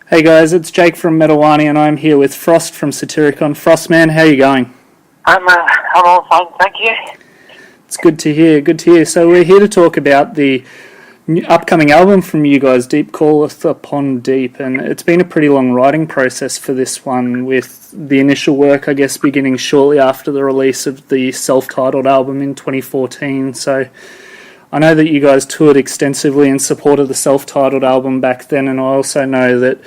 Hey guys, it's Jake from Metal Wani and I'm here with Frost from Satyricon Frost. Man, how are you going? I'm all fine, thank you. It's good to hear, good to hear. So we're here to talk about the upcoming album from you guys, Deep Calleth Upon Deep, and it's been a pretty long writing process for this one, with the initial work, I guess, beginning shortly after the release of the self-titled album in 2014. So I know that you guys toured extensively in support of the self-titled album back then, and I also know that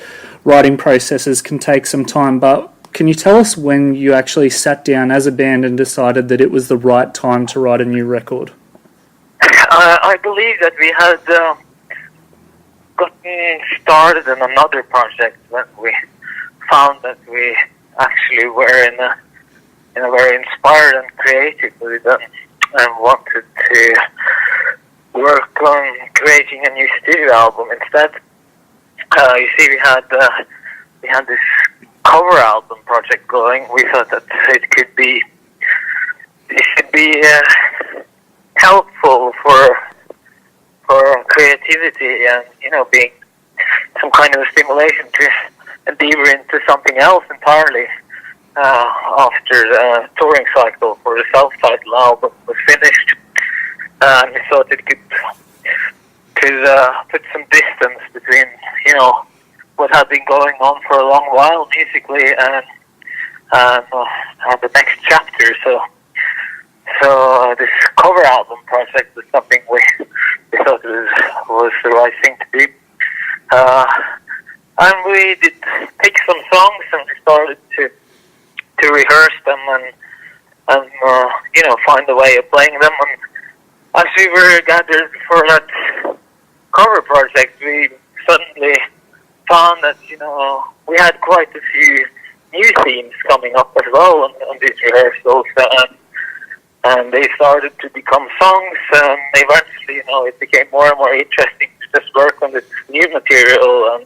writing processes can take some time, but can you tell us when you actually sat down as a band and decided that it was the right time to write a new record? I believe that we had gotten started in another project when we found that we actually were in a very inspired and creative mood and wanted to work on creating a new studio album instead. You see, we had this cover album project going. We thought that it could be helpful for creativity and being some kind of a stimulation to endeavor into something else entirely after the touring cycle for the self-titled album was finished. And we thought it could put some distance between what had been going on for a long while musically and the next chapter. So this cover album project was something we thought was the right thing to do. And we did pick some songs and we started to rehearse them and find a way of playing them. And as we were gathered for that cover project, we suddenly found that we had quite a few new themes coming up as well on these rehearsals. And they started to become songs, and eventually, it became more and more interesting to just work on this new material.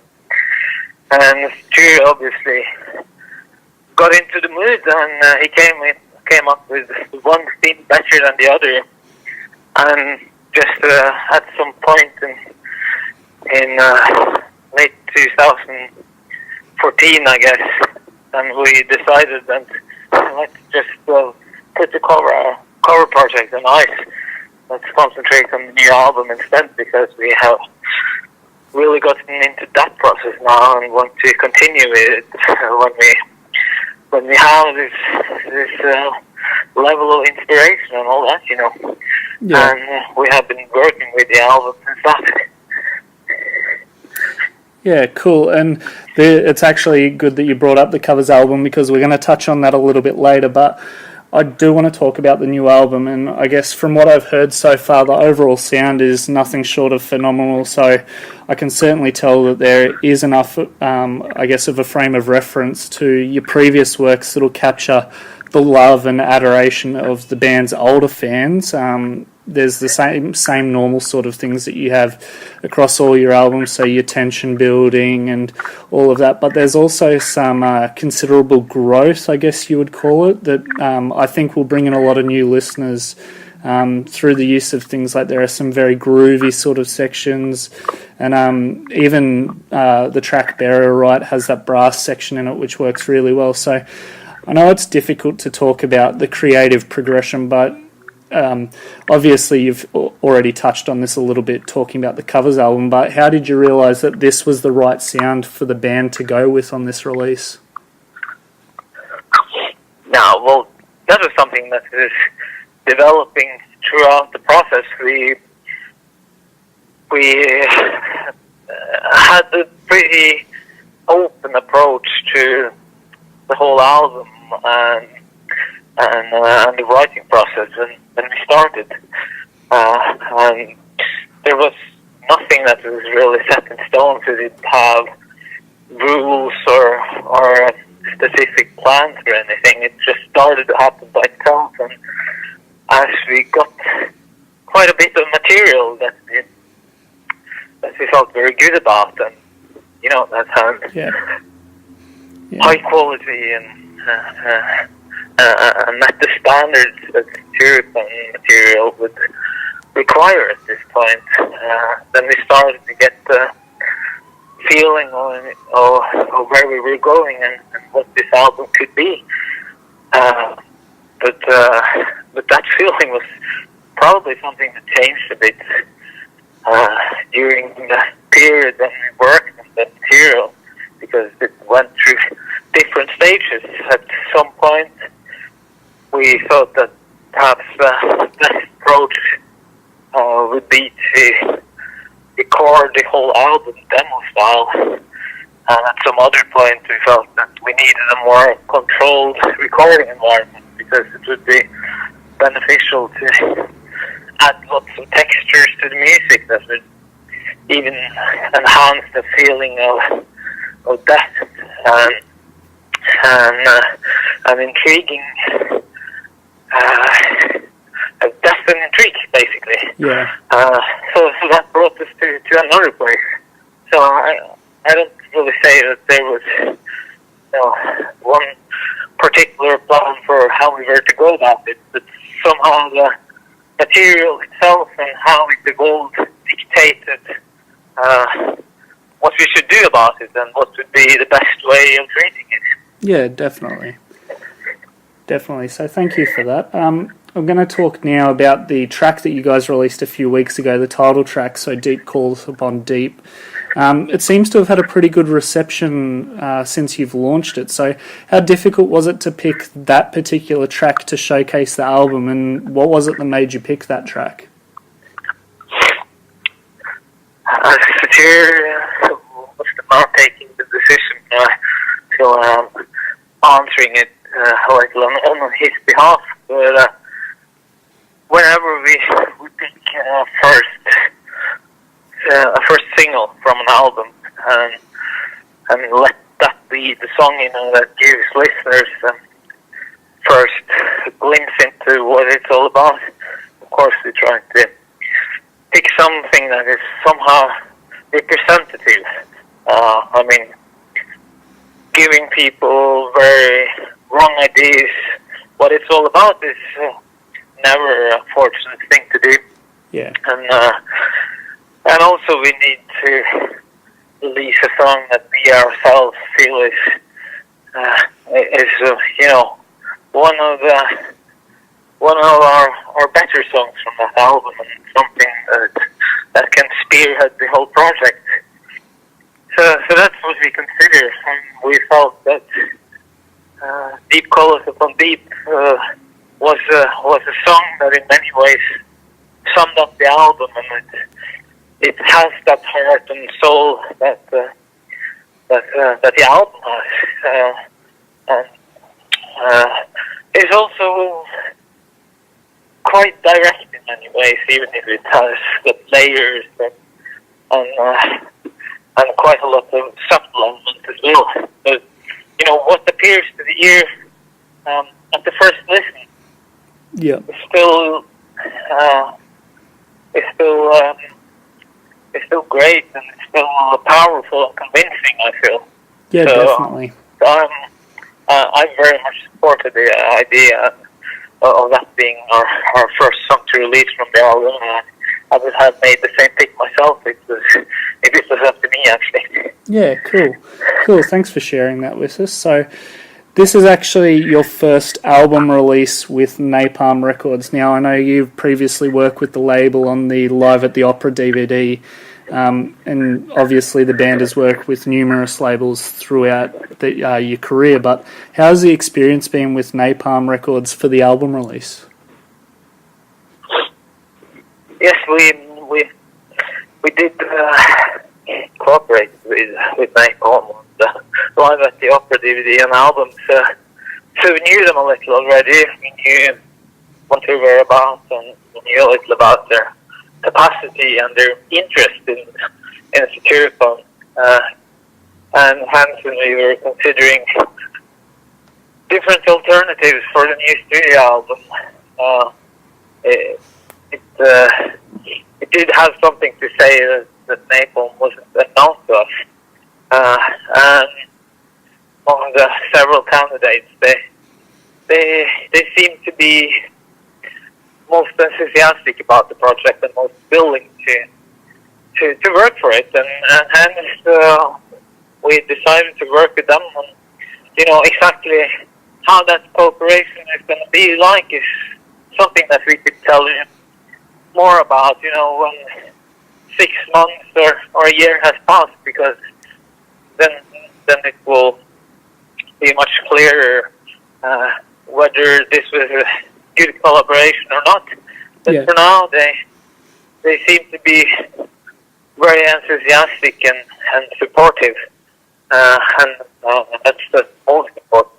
And Stu obviously got into the mood, and he came up with one theme better than the other. And just at some point in late 2014, I guess, and we decided that let's just put the cover project on ice. Let's concentrate on the new album instead, because we have really gotten into that process now and want to continue it when we have this level of inspiration and all that, Yeah. And we have been working with the album since that. Yeah, cool. And it's actually good that you brought up the covers album, because we're going to touch on that a little bit later, but I do want to talk about the new album, and I guess from what I've heard so far, the overall sound is nothing short of phenomenal, so I can certainly tell that there is enough, I guess, of a frame of reference to your previous works that will capture the love and adoration of the band's older fans. There's the same normal sort of things that you have across all your albums, so your tension building and all of that, but there's also some considerable growth, I guess you would call it, that I think will bring in a lot of new listeners through the use of things like there are some very groovy sort of sections, and even the track Burial Right has that brass section in it which works really well. So I know it's difficult to talk about the creative progression, but obviously you've already touched on this a little bit talking about the covers album, but how did you realise that this was the right sound for the band to go with on this release? Now, well, that was something that was developing throughout the process. We had a pretty open approach to the whole album and the writing process when we started, and there was nothing that was really set in stone. So we didn't have rules or specific plans or anything. It just started to happen by itself, and as we got quite a bit of material that we felt very good about, and that sounds high quality and met the standards that Satyricon material would require at this point. Then we started to get feeling of where we were going and what this album could be. But that feeling was probably something that changed a bit during the period when we worked on the material, because it went through different stages. At some point, we thought that perhaps the best approach would be to record the whole album demo style. And at some other point, we felt that we needed a more controlled recording environment, because it would be beneficial to add lots of textures to the music that would even enhance the feeling of depth and intriguing, depth and intrigue, basically. Yeah. So that brought us to another place. So I don't really say that there was one particular plan for how we were to go about it, but somehow the material itself and how it evolved dictated what we should do about it and what would be the best way of treating it. Yeah, definitely. Definitely. So thank you for that. I'm going to talk now about the track that you guys released a few weeks ago, the title track, so Deep Calleth Upon Deep. It seems to have had a pretty good reception since you've launched it. So how difficult was it to pick that particular track to showcase the album, and what was it that made you pick that track? Satyr was not taking the decision, so answering it on his behalf. But whenever we pick a first single from an album and let that be the song, that gives listeners first glimpse into what it's all about. Of course, we try to pick something that is somehow representative. Giving people very wrong ideas what it's all about is never a fortunate thing to do. Yeah. And also we need to release a song that we ourselves feel is one of our better songs from that album, and something that can spearhead the whole project. So that's what we consider, and we felt that Deep Calleth Upon Deep was a song that in many ways summed up the album, and it has that heart and soul that the album has. And it's also quite direct in many ways, even if it has the layers and quite a lot of subtle elements as well. But what appears to the ear at the first listen, is still great, and it's still powerful and convincing, I feel. Yeah, so, definitely. I very much supported the idea of that being our first song to release from the album. I would have made the same pick myself if it was up to me, actually. Yeah, cool. Thanks for sharing that with us. So, this is actually your first album release with Napalm Records. Now, I know you've previously worked with the label on the Live at the Opera DVD, and obviously the band has worked with numerous labels throughout your career, but how's the experience been with Napalm Records for the album release? Yes, we did cooperate with Napalm on the Live at the Opera DVD and album, so we knew them a little already. We knew what they were about, and we knew a little about their capacity and their interest in Satyricon, and hence when we were considering different alternatives for the new studio album, it did have something to say that Napalm wasn't unknown to us, and among the several candidates, they seemed to be most enthusiastic about the project and most willing to work for it, and hence we decided to work with them. And exactly how that cooperation is going to be like is something that we could tell you more about, when 6 months or a year has passed, because then it will be much clearer whether this was a good collaboration or not. But for now, they seem to be very enthusiastic and supportive, and that's the most important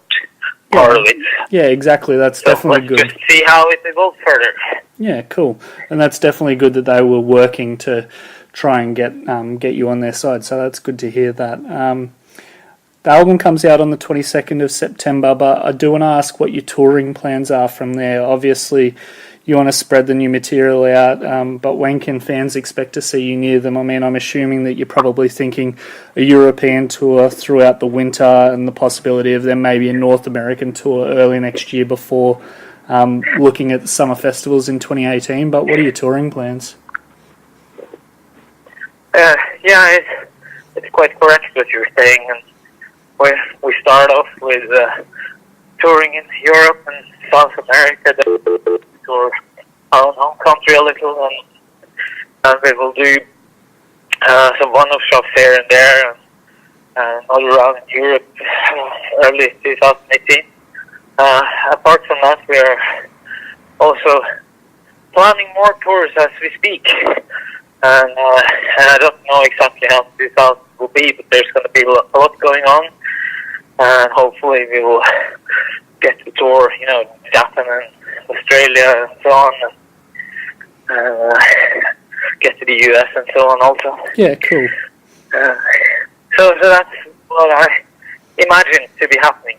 part of it. Yeah, exactly. That's definitely good. Let's just see how it evolves further. Yeah, cool. And that's definitely good that they were working to try and get you on their side. So that's good to hear that. The album comes out on the 22nd of September, but I do want to ask what your touring plans are from there. Obviously, you want to spread the new material out, but when can fans expect to see you near them? I mean, I'm assuming that you're probably thinking a European tour throughout the winter and the possibility of them maybe a North American tour early next year before looking at the summer festivals in 2018. But what are your touring plans? Yeah, it's quite correct what you're saying. And we start off with touring in Europe and South America, tour our home country a little, and we will do some one-off shops here and there, and all around Europe early 2018. Apart from that, we are also planning more tours as we speak, and I don't know exactly how 2000 will be, but there's going to be a lot going on, and hopefully we will get to tour, Japan and Australia and so on, and get to the US and so on also. Yeah, cool. So that's what I imagine to be happening.